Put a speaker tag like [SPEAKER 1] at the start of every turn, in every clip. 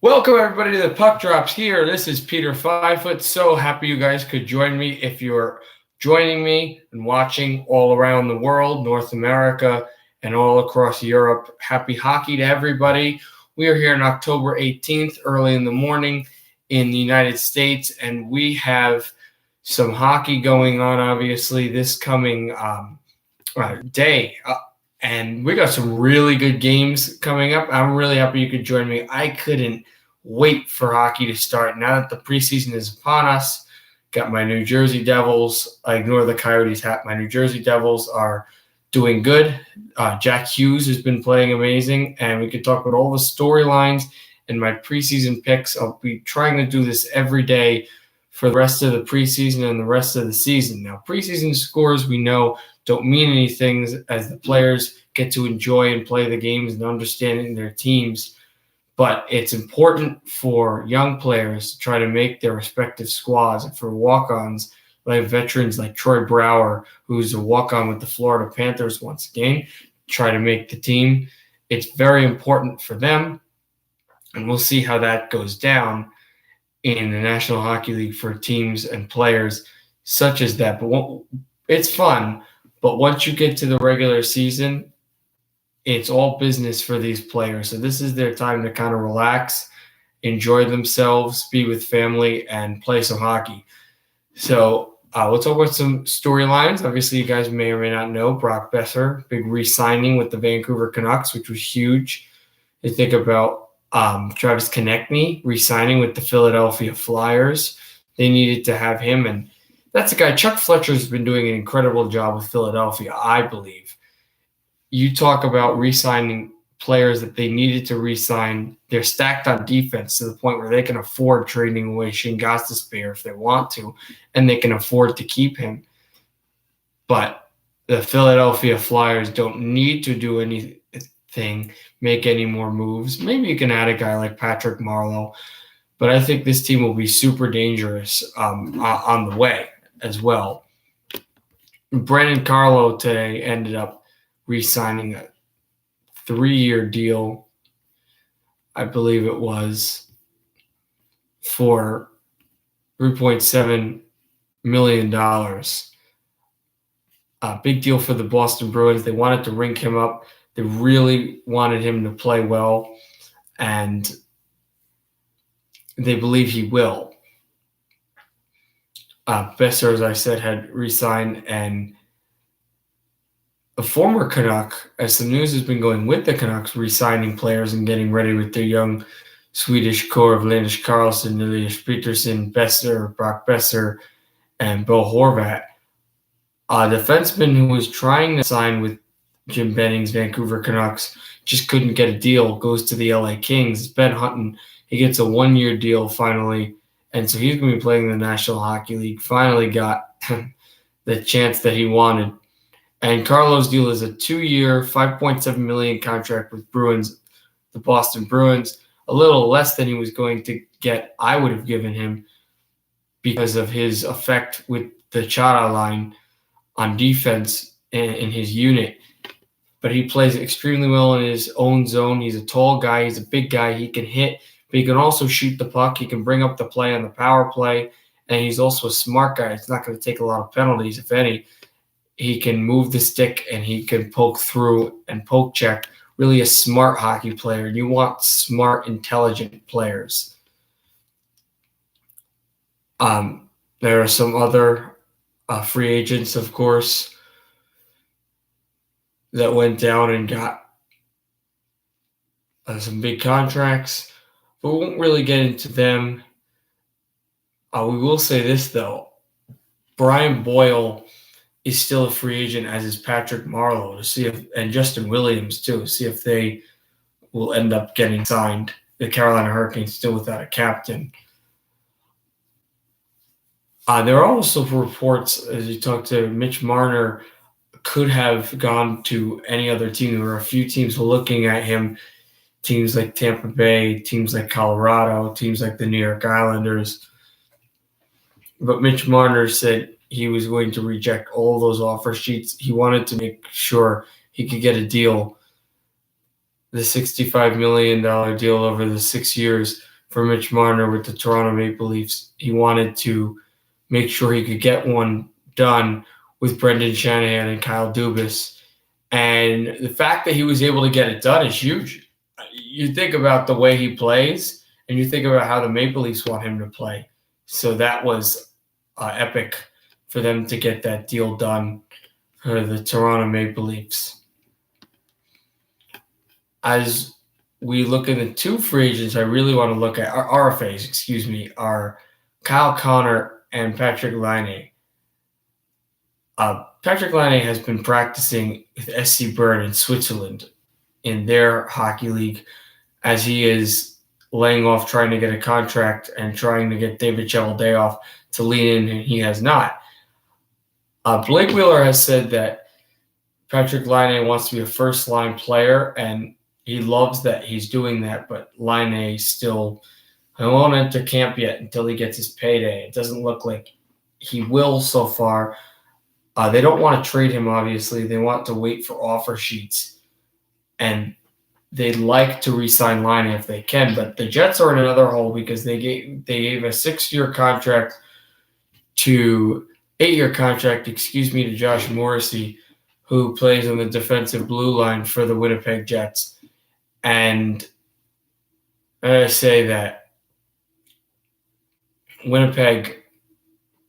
[SPEAKER 1] Welcome everybody to the Puck Drops here. This is Peter 5foot. So happy you guys could join me. If you're joining me and watching all around the world, North America, and all across Europe, happy hockey to everybody. We are here on October 18th, early in the morning in the United States, and we have some hockey going on, obviously, this coming day. And we got some really good games coming up. I'm really happy you could join me. I couldn't wait for hockey to start. Now that the preseason is upon us, got my New Jersey Devils. I ignore the Coyotes hat. My New Jersey Devils are doing good. Jack Hughes has been playing amazing, and we could talk about all the storylines and my preseason picks. I'll be trying to do this every day for the rest of the preseason and the rest of the season. Now, preseason scores, we know, don't mean anything as the players get to enjoy and play the games and understand their teams. But it's important for young players to try to make their respective squads. And for walk-ons, like veterans like Troy Brouwer, who's a walk-on with the Florida Panthers once again, try to make the team. It's very important for them. And we'll see how that goes down in the National Hockey League for teams and players such as that. But it's fun. But once you get to the regular season, it's all business for these players. So this is their time to kind of relax, enjoy themselves, be with family, and play some hockey. So we'll talk about some storylines. Obviously, you guys may or may not know Brock Besser, big re-signing with the Vancouver Canucks, which was huge. You think about Travis Konechny re-signing with the Philadelphia Flyers. They needed to have him, and that's a guy. Chuck Fletcher's been doing an incredible job with Philadelphia, I believe. You talk about re-signing players that they needed to re-sign. They're stacked on defense to the point where they can afford trading away Shane Gostisbehere if they want to, and they can afford to keep him. But the Philadelphia Flyers don't need to do anything, make any more moves. Maybe you can add a guy like Patrick Marleau, but I think this team will be super dangerous on the way as well. Brandon Carlo today ended up re-signing a 3-year deal, I believe it was, for $3.7 million. A big deal for the Boston Bruins. They wanted to ring him up. They really wanted him to play well, and they believe he will. Besser, as I said, had re-signed, and a former Canuck, as the news has been going with the Canucks, re-signing players and getting ready with their young Swedish core of Linus Karlsson, Elias Peterson, Besser, Brock Besser, and Bo Horvat. A defenseman who was trying to sign with Jim Benning's Vancouver Canucks just couldn't get a deal, goes to the LA Kings. Ben Hutton, he gets a 1-year deal finally, and so he's going to be playing in the National Hockey League. Finally got the chance that he wanted. And Carlo's deal is a 2-year, $5.7 million contract with Bruins, the Boston Bruins, a little less than he was going to get. I would have given him because of his effect with the Chara line on defense in his unit. But he plays extremely well in his own zone. He's a tall guy. He's a big guy. He can hit, but he can also shoot the puck. He can bring up the play on the power play, and he's also a smart guy. It's not going to take a lot of penalties, if any. He can move the stick, and he can poke through and poke check. Really a smart hockey player. You want smart, intelligent players. There are some other free agents, of course, that went down and got some big contracts, but we won't really get into them. We will say this, though. Brian Boyle is still a free agent, as is Patrick Marleau, to see if, and Justin Williams too, see if they will end up getting signed. The Carolina Hurricanes still without a captain. There are also reports, as you talk to Mitch Marner, could have gone to any other team. There were a few teams looking at him, teams like Tampa Bay, teams like Colorado, teams like the New York Islanders. But Mitch Marner said he was going to reject all those offer sheets. He wanted to make sure he could get a deal, the $65 million deal over the 6 years, for Mitch Marner with the Toronto Maple Leafs. He wanted to make sure he could get one done with Brendan Shanahan and Kyle Dubas. And the fact that he was able to get it done is huge. You think about the way he plays, and you think about how the Maple Leafs want him to play. So that was epic for them to get that deal done for the Toronto Maple Leafs. As we look at the two free agents, I really want to look at our RFAs, are Kyle Connor and Patrick Laine. Patrick Laine has been practicing with SC Bern in Switzerland in their hockey league as he is laying off trying to get a contract and trying to get David Cheveldayoff to lean in, and he has not. Blake Wheeler has said that Patrick Laine wants to be a first-line player, and he loves that he's doing that, but Laine still won't enter camp yet until he gets his payday. It doesn't look like he will so far. They don't want to trade him, obviously. They want to wait for offer sheets. And they'd like to re-sign Laine if they can, but the Jets are in another hole because they gave a 6-year contract to 8-year contract, to Josh Morrissey, who plays on the defensive blue line for the Winnipeg Jets. And I say that Winnipeg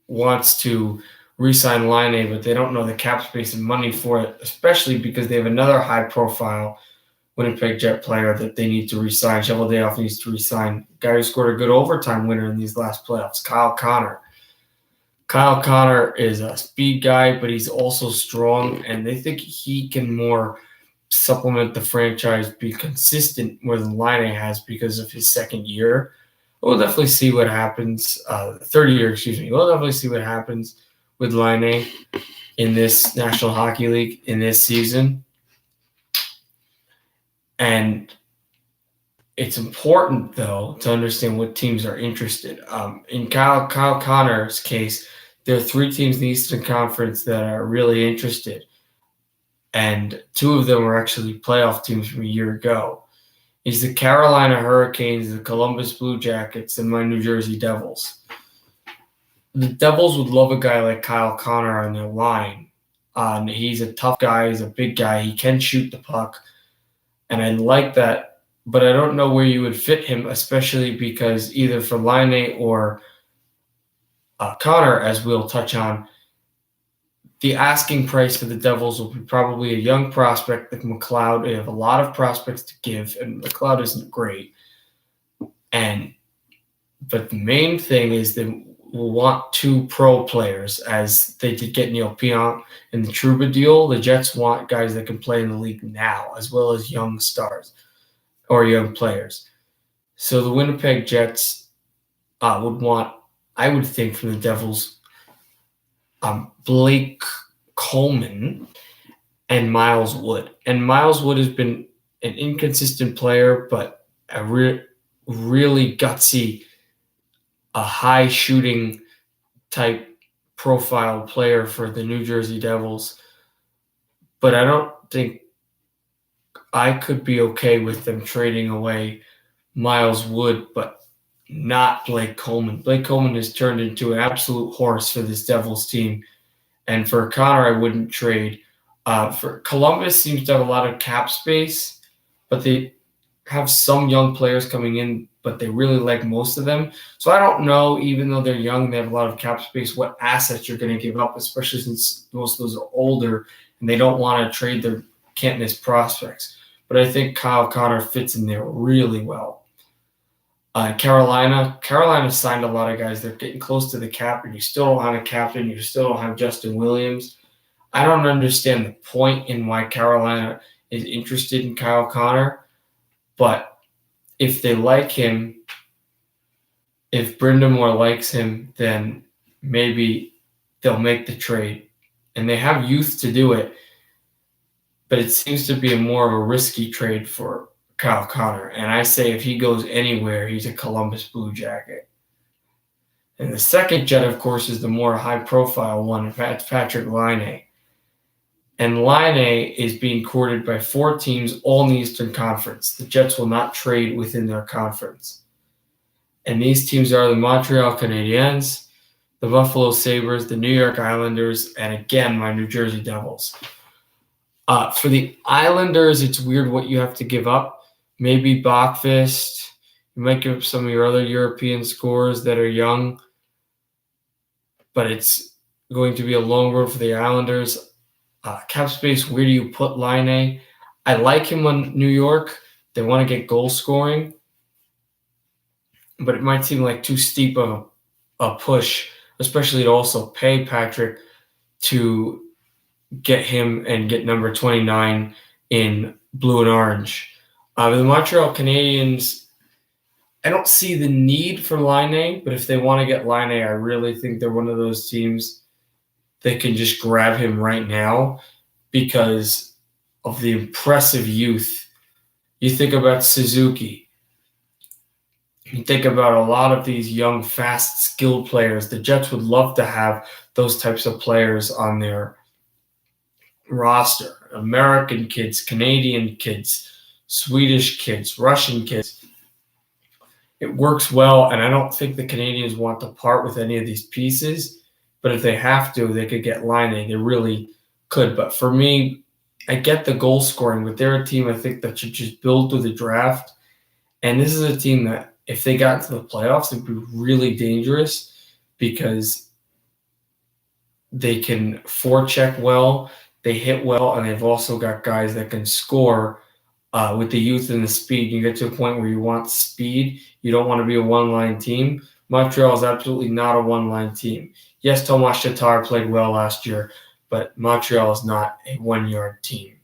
[SPEAKER 1] wants to re-sign Laine, but they don't know the cap space and money for it, especially because they have another high-profile Winnipeg Jet player that they need to re-sign. Cheveldayoff needs to re-sign. Guy who scored a good overtime winner in these last playoffs, Kyle Connor. Kyle Connor is a speed guy, but he's also strong, and they think he can more supplement the franchise, be consistent more than Laine has because of his second year. We'll definitely see what happens. Third year, We'll definitely see what happens with Laine in this National Hockey League in this season. And it's important, though, to understand what teams are interested. In Kyle Connor's case, there are 3 teams in the Eastern Conference that are really interested. And 2 of them are actually playoff teams from a year ago. It's the Carolina Hurricanes, the Columbus Blue Jackets, and my New Jersey Devils. The Devils would love a guy like Kyle Connor on their line. He's a tough guy. He's a big guy. He can shoot the puck. And I like that. But I don't know where you would fit him, especially because either for Laine or Connor, as we'll touch on, the asking price for the Devils will be probably a young prospect like McLeod. They have a lot of prospects to give, and McLeod isn't great. But the main thing is they will want 2 pro players, as they did get Neil Pionk in the Trouba deal. The Jets want guys that can play in the league now, as well as young stars or young players. So the Winnipeg Jets would want, I would think, from the Devils, Blake Coleman and Miles Wood. And Miles Wood has been an inconsistent player, but a really gutsy, a high shooting type profile player for the New Jersey Devils. But I don't think I could be okay with them trading away Miles Wood, but not Blake Coleman. Blake Coleman has turned into an absolute horse for this Devils team. And for Connor, I wouldn't trade. For Columbus seems to have a lot of cap space, but they have some young players coming in, but they really like most of them. So I don't know, even though they're young, they have a lot of cap space, what assets you're going to give up, especially since most of those are older and they don't want to trade their can't-miss prospects. But I think Kyle Connor fits in there really well. Carolina signed a lot of guys. They're getting close to the cap, and you still don't have a captain. You still don't have Justin Williams. I don't understand the point in why Carolina is interested in Kyle Connor, but if they like him, if Brindamore likes him, then maybe they'll make the trade. And they have youth to do it, but it seems to be more of a risky trade for Kyle Connor. And I say if he goes anywhere, he's a Columbus Blue Jacket. And the second Jet, of course, is the more high-profile one. That's Patrick Laine. And Laine is being courted by 4 teams, all in the Eastern Conference. The Jets will not trade within their conference. And these teams are the Montreal Canadiens, the Buffalo Sabres, the New York Islanders, and again, my New Jersey Devils. For the Islanders, it's weird what you have to give up. Maybe Bachfist. You might give up some of your other European scorers that are young, but it's going to be a long road for the Islanders. Cap space, where do you put Laine? I like him on New York. They want to get goal scoring, but it might seem like too steep of a push, especially to also pay Patrick to get him and get number 29 in blue and orange. The Montreal Canadiens, I don't see the need for Laine, but if they want to get Laine, I really think they're one of those teams that can just grab him right now because of the impressive youth. You think about Suzuki. You think about a lot of these young, fast, skilled players. The Jets would love to have those types of players on their roster. American kids, Canadian kids, Swedish kids, Russian kids. It works well, and I don't think the Canadians want to part with any of these pieces. But if they have to, they could get Laine. They really could. But for me, I get the goal scoring, but they're a team I think that should just build through the draft. And this is a team that if they got into the playoffs, it'd be really dangerous because they can forecheck well, they hit well, and they've also got guys that can score with the youth and the speed. You get to a point where you want speed. You don't want to be a one-line team. Montreal is absolutely not a one-line team. Yes, Tomas Tatar played well last year, but Montreal is not a one-line team,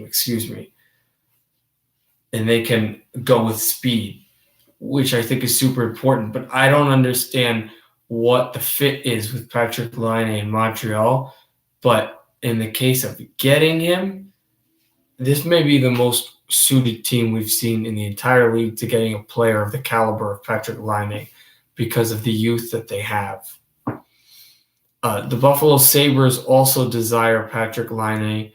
[SPEAKER 1] excuse me. And they can go with speed, which I think is super important. But I don't understand what the fit is with Patrick Laine in Montreal. But in the case of getting him, this may be the most suited team we've seen in the entire league to getting a player of the caliber of Patrick Laine because of the youth that they have. The Buffalo Sabres also desire Patrick Laine,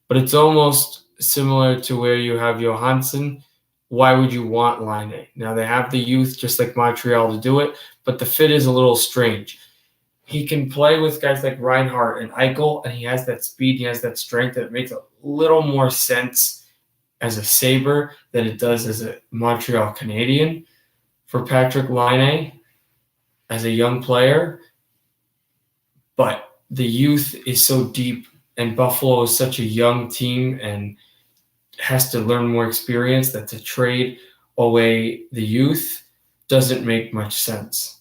[SPEAKER 1] but it's almost similar to where you have Johansson. Why would you want Laine? Now, they have the youth just like Montreal to do it, but the fit is a little strange. He can play with guys like Reinhart and Eichel, and he has that speed, he has that strength that makes a little more sense as a Sabre than it does as a Montreal Canadian for Patrick Laine as a young player. But the youth is so deep, and Buffalo is such a young team and has to learn more experience that to trade away the youth doesn't make much sense.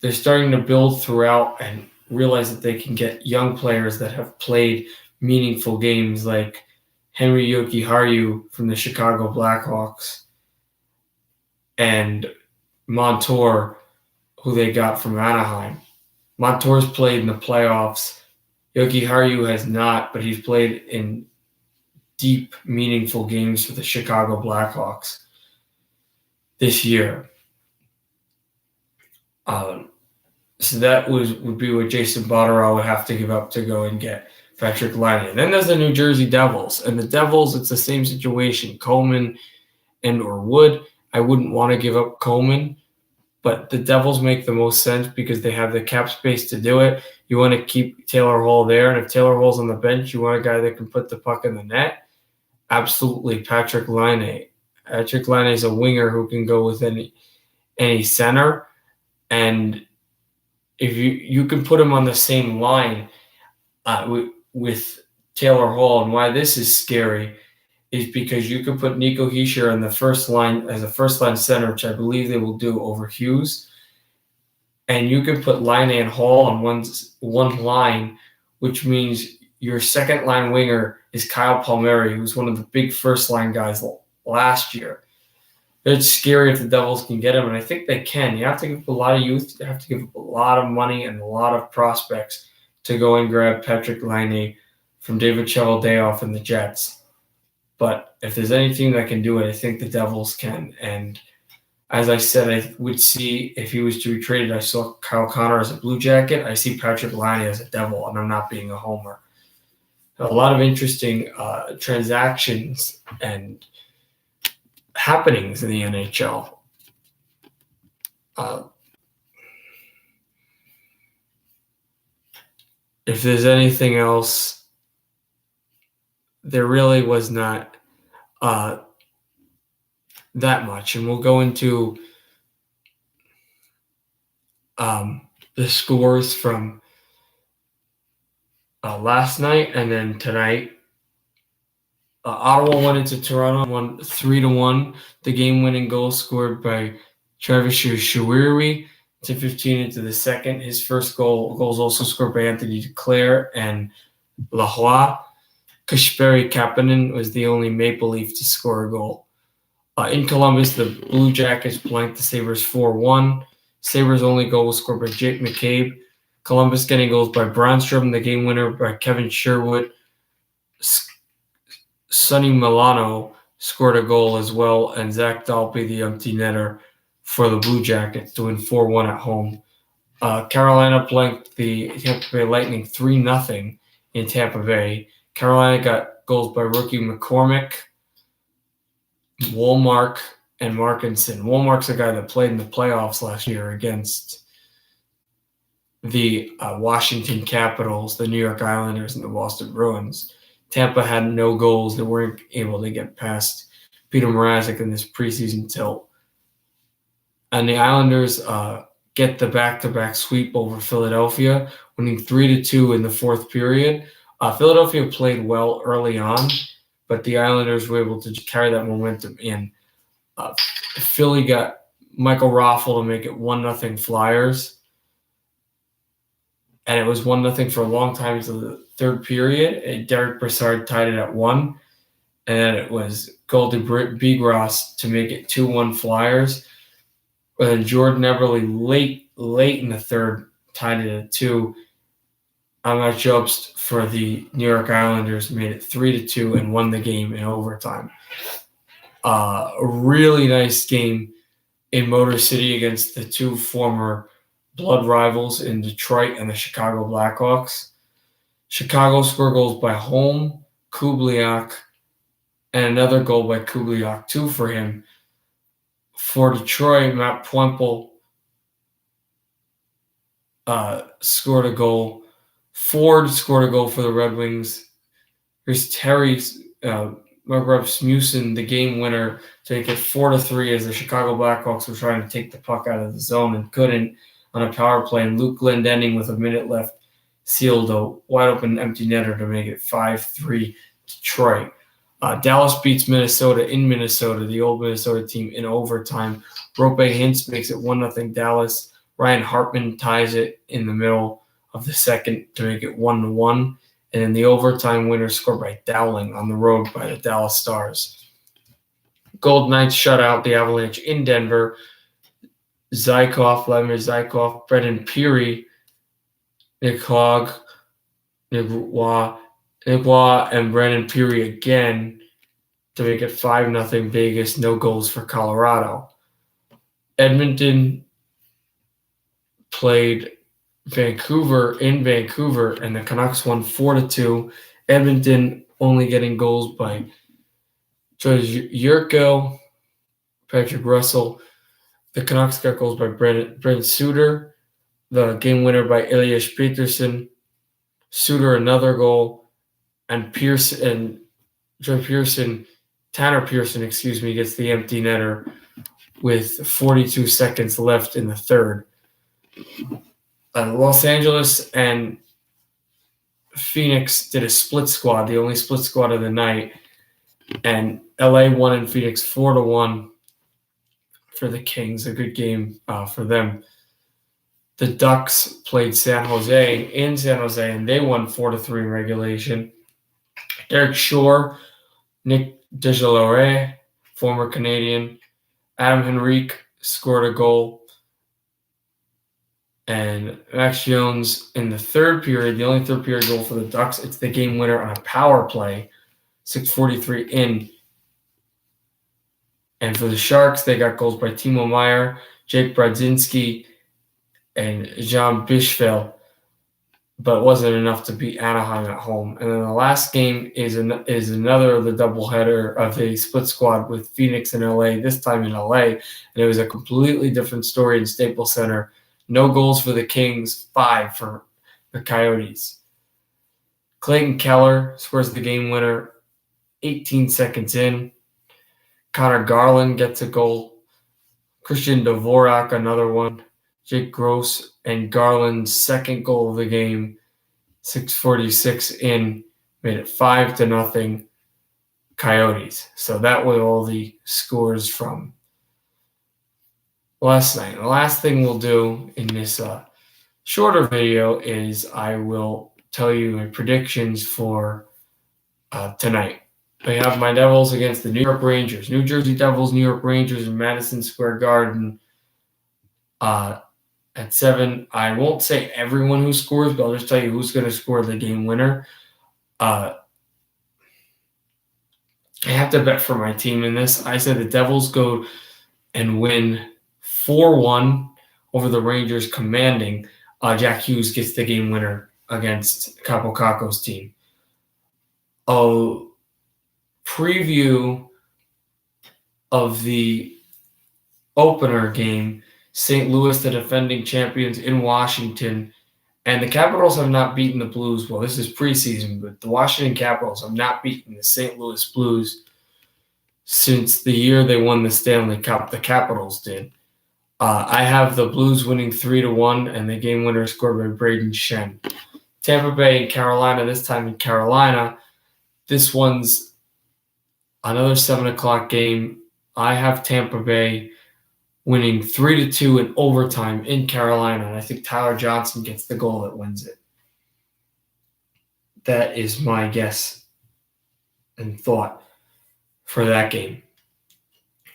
[SPEAKER 1] They're starting to build throughout and realize that they can get young players that have played meaningful games like Henry Jokiharju from the Chicago Blackhawks and Montour, who they got from Anaheim. Montour's played in the playoffs. Jokiharju has not, but he's played in deep, meaningful games for the Chicago Blackhawks this year. So that would be what Jason Botterill would have to give up to go and get Patrick Laine. And then there's the New Jersey Devils. And the Devils, it's the same situation. Coleman and or Wood. I wouldn't want to give up Coleman, but the Devils make the most sense because they have the cap space to do it. You want to keep Taylor Hall there, and if Taylor Hall's on the bench, you want a guy that can put the puck in the net. Absolutely, Patrick Laine. Patrick Laine is a winger who can go with any center, and if you can put him on the same line with Taylor Hall. And why this is scary is because you could put Nico Hischier on the first line as a first-line center, which I believe they will do over Hughes. And you could put Laine and Hall on one line, which means your second-line winger is Kyle Palmieri, who was one of the big first-line guys last year. It's scary if the Devils can get him, and I think they can. You have to give up a lot of youth. You have to give up a lot of money and a lot of prospects to go and grab Patrick Laine from David Cheveldayoff and the Jets. But if there's any team that can do it, I think the Devils can. And as I said, I would see if he was to be traded, I saw Kyle Connor as a Blue Jacket. I see Patrick Laine as a Devil, and I'm not being a homer. A lot of interesting transactions and happenings in the NHL. If there's anything else, there really was not that much. And we'll go into the scores from last night and then tonight. Ottawa went into Toronto, won 3-1. The game-winning goal scored by Travis Shawiri to 15 into the second. His first goals also scored by Anthony Duclair and Lahoie. Kasperi Kapanen was the only Maple Leaf to score a goal. In Columbus, the Blue Jackets blanked the Sabres 4-1. Sabres' only goal was scored by Jake McCabe. Columbus getting goals by Brandstrom, the game winner by Kevin Sherwood. Sonny Milano scored a goal as well, and Zach Dalpe, the empty netter for the Blue Jackets, to win 4-1 at home. Carolina blanked the Tampa Bay Lightning 3-0 in Tampa Bay. Carolina got goals by rookie McCormick, Woolmark, and Markinson. Woolmark's a guy that played in the playoffs last year against the Washington Capitals, the New York Islanders, and the Boston Bruins. Tampa had no goals. They weren't able to get past Peter Mrazek in this preseason tilt. And the Islanders get the back-to-back sweep over Philadelphia, winning 3-2 in the fourth period. Philadelphia played well early on, but the Islanders were able to carry that momentum in. Philly got Michael Raffl to make it 1-0 Flyers. And it was 1-0 for a long time until the third period. And Derek Brassard tied it at 1. And then it was Golden Bigros to make it 2-1 Flyers. But then Jordan Eberle late in the third tied it at 2. Ahmet Jobst for the New York Islanders made it 3-2 and won the game in overtime. A really nice game in Motor City against the two former blood rivals in Detroit and the Chicago Blackhawks. Chicago scored goals by Holm, Kubliak, and another goal by Kubliak, 2 for him. For Detroit, Matt Puempel scored a goal. Ford scored a goal for the Red Wings. Here's Terry Rasmussen, the game winner, to make it 4-3 as the Chicago Blackhawks were trying to take the puck out of the zone and couldn't on a power play. And Luke Glendening, with a minute left, sealed a wide-open empty netter to make it 5-3 Detroit. Dallas beats Minnesota in Minnesota, the old Minnesota team, in overtime. Rope Hintz makes it 1-0 Dallas. Ryan Hartman ties it in the middle of the second to make it 1-1. And then the overtime winner scored by Dowling on the road by the Dallas Stars. Golden Knights shut out the Avalanche in Denver. Vladimir Zykov, Brendan Peary, Nick Hogg, Nick Waugh, and Brendan Peary again to make it 5-0 Vegas. No goals for Colorado. Edmonton played Vancouver in Vancouver, and the Canucks won 4-2. Edmonton only getting goals by George Yurko, Patrick Russell. The Canucks got goals by Brent Suter, the game winner by Elias Peterson. Suter another goal, and Tanner Pearson, gets the empty netter with 42 seconds left in the third. Los Angeles and Phoenix did a split squad, the only split squad of the night, and LA won in Phoenix 4-1 for the Kings. A good game for them. The Ducks played San Jose in San Jose, and they won 4-3 in regulation. Derek Shore, Nick Deslauriers, former Canadian, Adam Henrique scored a goal. And Max Jones in the third period, the only third period goal for the Ducks, it's the game winner on a power play, 6:43 in. And for the Sharks, they got goals by Timo Meier, Jake Brodzinski, and Jean Bichfeld. but it wasn't enough to beat Anaheim at home. And then the last game is another of the doubleheader of a split squad with Phoenix and LA, this time in LA. And it was a completely different story in Staples Center. No goals for the Kings, 5 for the Coyotes. Clayton Keller scores the game winner 18 seconds in. Connor Garland gets a goal. Christian Dvorak, another one. Jake Gross and Garland's second goal of the game, 6:46 in, made it 5-0 Coyotes. So that was all the scores from last night. The last thing we'll do in this shorter video is I will tell you my predictions for tonight. I have my Devils against the New York Rangers. New Jersey Devils, New York Rangers in Madison Square Garden at 7. I won't say everyone who scores, but I'll just tell you who's going to score the game winner. I have to bet for my team in this. I said the Devils go and win 4-1 over the Rangers, commanding. Jack Hughes gets the game winner against Capo Caco's team. A preview of the opener game, St. Louis, the defending champions in Washington, and the Capitals have not beaten the Blues. Well, this is preseason, but the Washington Capitals have not beaten the St. Louis Blues since the year they won the Stanley Cup. The Capitals did. I have the Blues winning 3-1, and the game winner scored by Braden Shen. Tampa Bay and Carolina, this time in Carolina. This one's another 7 o'clock game. I have Tampa Bay winning 3-2 in overtime in Carolina, and I think Tyler Johnson gets the goal that wins it. That is my guess and thought for that game.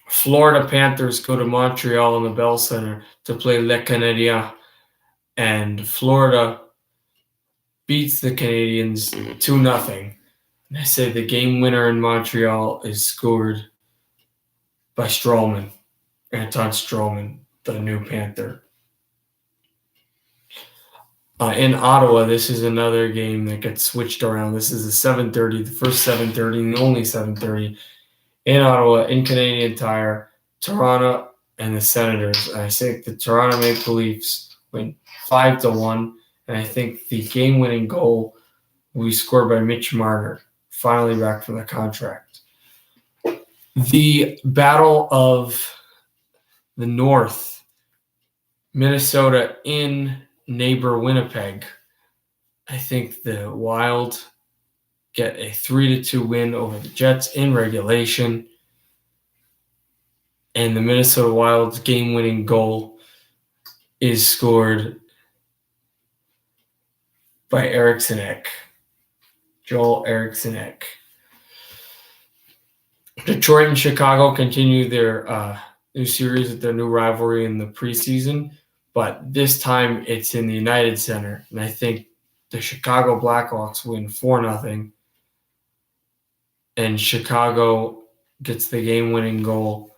[SPEAKER 1] Florida Panthers go to Montreal in the Bell Center to play Le Canadien, and Florida beats the Canadiens 2-0. And I say the game winner in Montreal is scored by Strowman, Anton Strowman, the new Panther. In Ottawa, this is another game that gets switched around. This is a 7:30, the first 7:30, and the only 7:30 in Ottawa, in Canadian Tire, Toronto and the Senators. And I think the Toronto Maple Leafs win 5-1, and I think the game-winning goal will be scored by Mitch Marner, finally back from the contract. The Battle of the North, Minnesota in neighbor Winnipeg. I think the Wild get a 3-2 win over the Jets in regulation. And the Minnesota Wild's game-winning goal is scored by Eriksson-Ek, Joel Eriksson-Ek. Detroit and Chicago continue their new series with their new rivalry in the preseason, but this time it's in the United Center, and I think the Chicago Blackhawks win 4-0, and Chicago gets the game-winning goal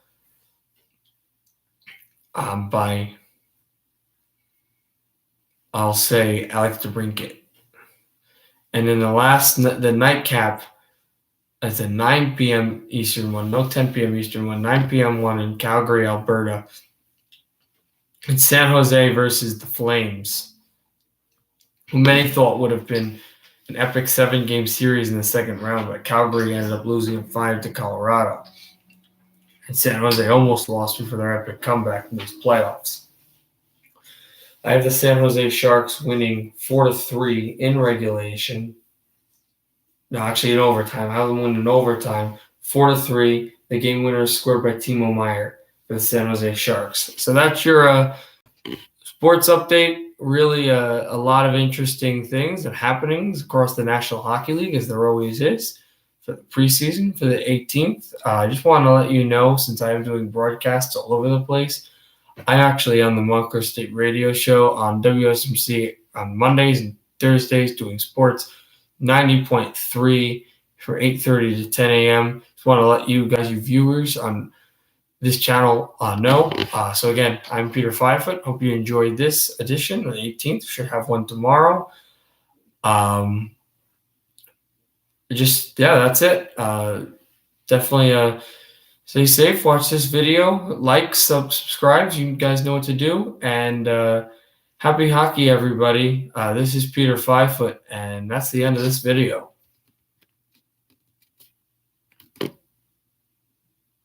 [SPEAKER 1] by, I'll say, Alex DeBrincat. And then the nightcap, it's a 9 p.m. Eastern one, no 10 p.m. Eastern one, 9 p.m. one in Calgary, Alberta. It's San Jose versus the Flames, who many thought would have been an epic 7-game series in the second round, but Calgary ended up losing 5 to Colorado. And San Jose almost lost before their epic comeback in these playoffs. I have the San Jose Sharks winning 4-3 in regulation. No, actually in overtime. I have them winning in overtime, 4-3. The game winner is scored by Timo Meier for the San Jose Sharks. So that's your sports update. Really a lot of interesting things and happenings across the National Hockey League, as there always is, for the preseason, for the 18th. I just want to let you know, since I am doing broadcasts all over the place, I'm actually on the Montclair State Radio Show on WSMC on Mondays and Thursdays doing sports, 90.3 for 8:30 to 10 a.m. Just want to let you guys, you viewers on this channel, know. So again, I'm Peter 5foot. Hope you enjoyed this edition on the 18th. Should have one tomorrow. That's it. Definitely stay safe. Watch this video. Like, subscribe. You guys know what to do. And happy hockey, everybody. This is Peter 5 Foot, and that's the end of this video.